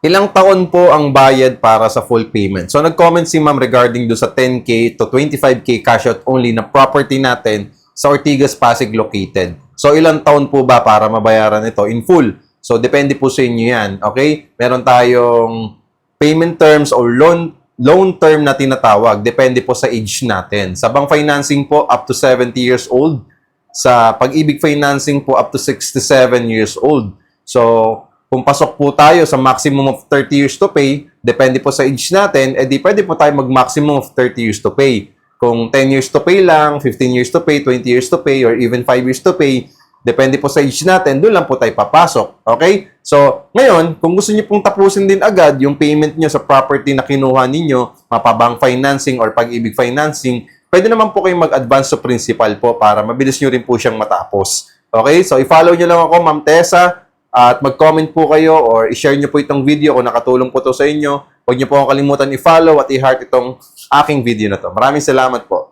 Ilang taon po ang bayad para sa full payment? So, nag-comment si ma'am regarding do sa 10K to 25K cash out only na property natin sa Ortigas, Pasig located. So, ilang taon po ba para mabayaran ito in full? So, depende po sa inyo yan. Okay? Meron tayong payment terms or loan term na tinatawag. Depende po sa age natin. Sa bank financing po, up to 70 years old. Sa pag-ibig financing po, up to 67 years old. So, kung pasok po tayo sa maximum of 30 years to pay, depende po sa age natin, edi pwede po tayo mag-maximum of 30 years to pay. Kung 10 years to pay lang, 15 years to pay, 20 years to pay, or even 5 years to pay, depende po sa age natin, doon lang po tayo papasok. Okay? So, ngayon, kung gusto niyo pong tapusin din agad yung payment niyo sa property na kinuha ninyo, mapabang financing or pag-ibig financing, pwede naman po kayong mag-advance to principal po para mabilis nyo rin po siyang matapos. Okay? So, i-follow nyo lang ako, Ma'am Tessa, at mag-comment po kayo or i-share nyo po itong video kung nakatulong po to sa inyo. Huwag nyo po akong kalimutan i-follow at i-heart itong aking video na to. Maraming salamat po.